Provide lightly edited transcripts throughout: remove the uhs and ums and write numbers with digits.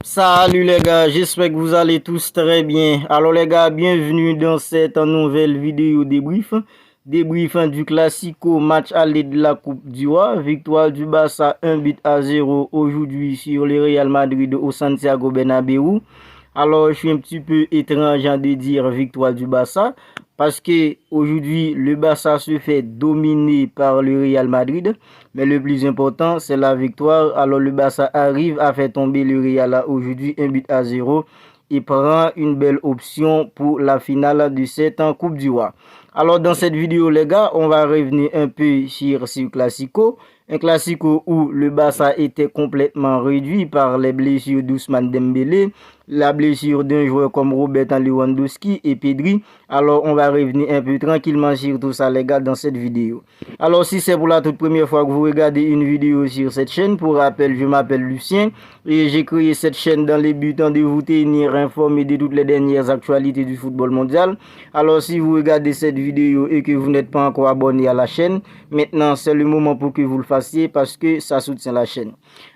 Salut les gars, j'espère que vous allez tous très bien. Alors les gars, bienvenue dans cette nouvelle vidéo débrief. Débrief du Classico match aller de la Coupe du Roi. Victoire du Barça 1-0 aujourd'hui sur le Real Madrid au Santiago Bernabéu. Alors je suis un petit peu étrange de dire victoire du Barça parce que aujourd'hui le Barça se fait dominer par le Real Madrid. Mais le plus important, c'est la victoire. Alors le Barça arrive à faire tomber le Real aujourd'hui 1-0 et prend une belle option pour la finale de cette Coupe du Roi. Alors dans cette vidéo les gars, on va revenir un peu sur ce Classico. Un Classico où le Barça était complètement réduit par les blessures d'Ousmane Dembélé, la blessure d'un joueur comme Robert Lewandowski et Pedri. Alors on va revenir un peu tranquillement sur tout ça les gars dans cette vidéo. Alors si c'est pour la toute première fois que vous regardez une vidéo sur cette chaîne, pour rappel je m'appelle Lucien et j'ai créé cette chaîne dans le but de vous tenir informé de toutes les dernières actualités du football mondial. Alors si vous regardez cette vidéo et que vous n'êtes pas encore abonné à la chaîne, maintenant c'est le moment pour que vous le fassiez parce que ça soutient la chaîne.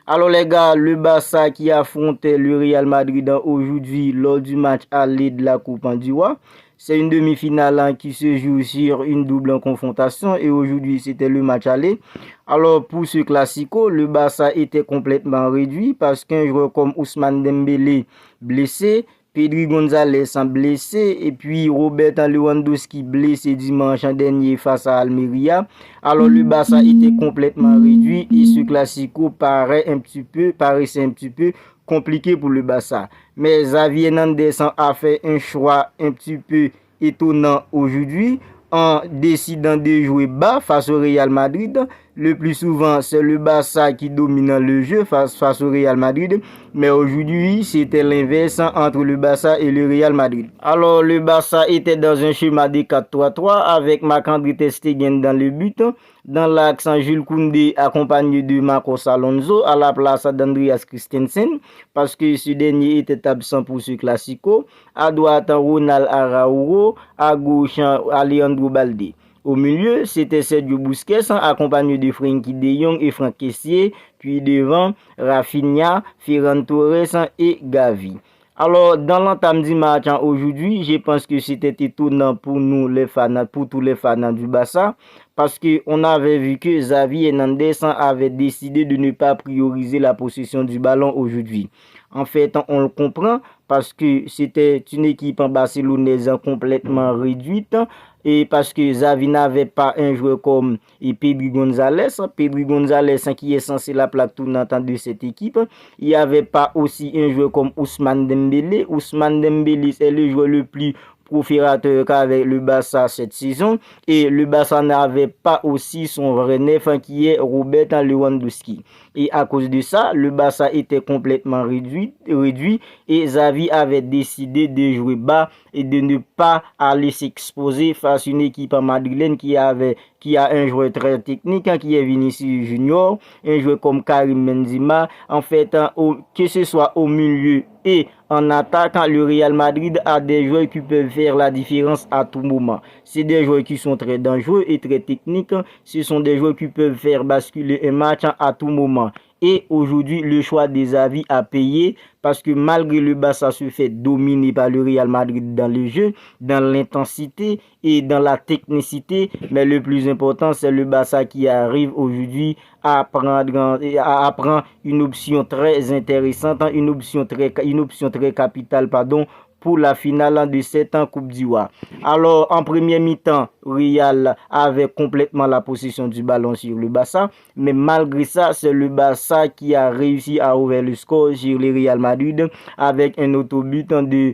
Alors les gars, le Barça qui affrontait le Real Madrid aujourd'hui lors du match aller de la Coupe du Roi. C'est une demi-finale qui se joue sur une double confrontation et aujourd'hui c'était le match aller. Alors pour ce Classico, le Barça était complètement réduit parce qu'un joueur comme Ousmane Dembélé blessé, Pedri González blessé et puis Robert Lewandowski blessé dimanche dernier face à Almeria. Alors le Barça était complètement réduit et ce Classico paraissait un petit peu compliqué pour le Barça. Mais Xavi Hernandez a fait un choix un petit peu étonnant aujourd'hui en décidant de jouer bas face au Real Madrid. Le plus souvent, c'est le Barça qui domine le jeu face au Real Madrid. Mais aujourd'hui, c'était l'inverse entre le Barça et le Real Madrid. Alors, le Barça était dans un schéma de 4-3-3 avec Marc-André ter Stegen dans le but. Dans l'axe, Jules Koundé accompagné de Marcos Alonso à la place d'Andreas Christensen parce que ce dernier était absent pour ce Classico. À droite, Ronald Araújo. À gauche, Alejandro Balde. Au milieu, c'était Sergio Busquets accompagné de Frenkie de Jong et Franck Kessié. Puis devant, Rafinha, Ferran Torres et Gavi. Alors, dans l'entame du match aujourd'hui, je pense que c'était étonnant pour nous, les fans, pour tous les fans du Barça, parce qu'on avait vu que Xavi Hernandez avait décidé de ne pas prioriser la possession du ballon aujourd'hui. En fait, on le comprend parce que c'était une équipe barcelonaise complètement réduite et parce que Xavi n'avait pas un joueur comme Pedri González. Pedri González qui est censé la plaque tournante de cette équipe. Il n'y avait pas aussi un joueur comme Ousmane Dembélé. Ousmane Dembélé est le joueur le plus proférateur qu'avec le Barça cette saison et le Barça n'avait pas aussi son vrai neuf qui est Robert Lewandowski et à cause de ça le Barça était complètement réduit et Xavi avait décidé de jouer bas et de ne pas aller s'exposer face à une équipe madrilène qui a un joueur très technique qui est Vinicius Junior, un joueur comme Karim Benzema. En fait, que ce soit au milieu et en attaque, le Real Madrid a des joueurs qui peuvent faire la différence à tout moment. C'est des joueurs qui sont très dangereux et très techniques. Ce sont des joueurs qui peuvent faire basculer un match à tout moment. Et aujourd'hui, le choix des Xavi a payé parce que malgré le Barça se fait dominer par le Real Madrid dans le jeu, dans l'intensité et dans la technicité, mais le plus important, c'est le Barça qui arrive aujourd'hui à prendre une option très intéressante, une option très capitale, pour la finale de cette Coupe du Roi. Alors, en première mi-temps, Real avait complètement la possession du ballon sur le Barça, mais malgré ça, c'est le Barça qui a réussi à ouvrir le score sur le Real Madrid avec un autobut de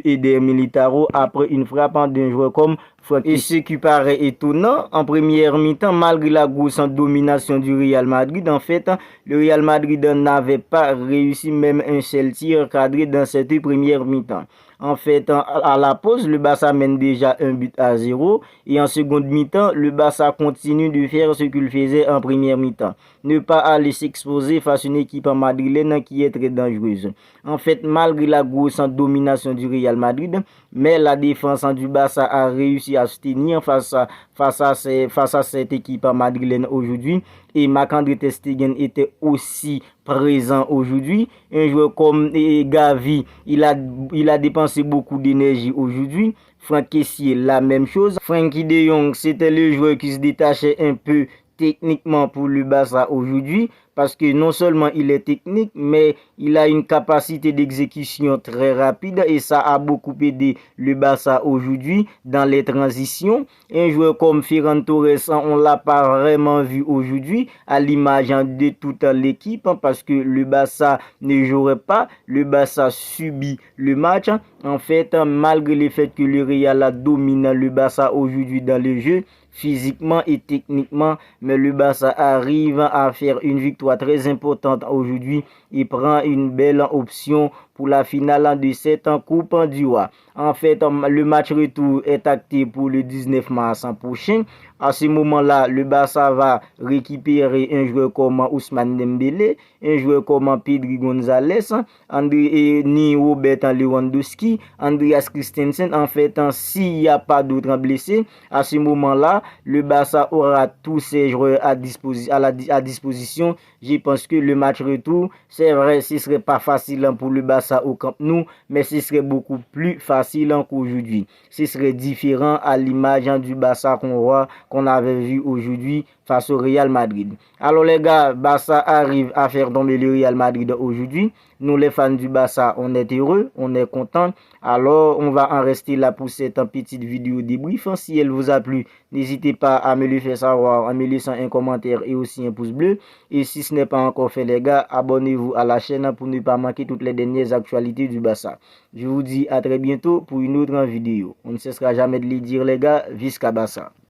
Eder Militão après une frappe d'un joueur comme et ce qui paraît étonnant, en première mi-temps, malgré la grosse domination du Real Madrid, en fait, le Real Madrid n'avait pas réussi même un seul tir cadré dans cette première mi-temps. En fait, à la pause, le Barça mène déjà 1-0 et en seconde mi-temps, le Barça continue de faire ce qu'il faisait en première mi-temps. Ne pas aller s'exposer face à une équipe madrilène qui est très dangereuse. En fait, malgré la grosse domination du Real Madrid, mais la défense du Barça a réussi réussi à se tenir face à cette équipe madrilène aujourd'hui. Et Marc-André ter Stegen était aussi présent aujourd'hui. Un joueur comme Gavi, il a dépensé beaucoup d'énergie aujourd'hui. Franck Kessié, la même chose. Frenkie de Jong, c'était le joueur qui se détachait un peu techniquement pour le Barça aujourd'hui, parce que non seulement il est technique, mais il a une capacité d'exécution très rapide et ça a beaucoup aidé le Barça aujourd'hui dans les transitions. Un joueur comme Ferran Torres, on l'a pas vraiment vu aujourd'hui à l'image de toute l'équipe, parce que le Barça ne jouerait pas, le Barça subit le match. En fait, malgré le fait que le Real domine le Barça aujourd'hui dans le jeu, physiquement et techniquement, mais le Barça arrive à faire une victoire très importante aujourd'hui et prend une belle option pour la finale de cette Coupe du Roi. En fait, le match retour est acté pour le 19 mars prochain. À ce moment-là, le Barça va récupérer un joueur comme Ousmane Dembélé, un joueur comme Pedri González, ni Robert Lewandowski, Andreas Christensen. En fait, s'il n'y a pas d'autres blessés, à ce moment-là, le Barça aura tous ces joueurs à disposition. Je pense que le match retour, c'est vrai, ce serait pas facile pour le Barça au Camp Nou, mais ce serait beaucoup plus facile qu'aujourd'hui. Ce serait différent à l'image du Barça qu'on avait vu aujourd'hui face au Real Madrid. Alors les gars, Barça arrive à faire tomber le Real Madrid aujourd'hui. Nous les fans du Barça, on est heureux, on est content. Alors on va en rester là pour cette petite vidéo débrief. Si elle vous a plu, n'hésitez pas à me le faire savoir en me laissant un commentaire et aussi un pouce bleu. Et si ce n'est pas encore fait les gars, abonnez-vous à la chaîne pour ne pas manquer toutes les dernières actualités du Barça. Je vous dis à très bientôt pour une autre vidéo. On ne cessera jamais de le dire les gars, Visca Barça.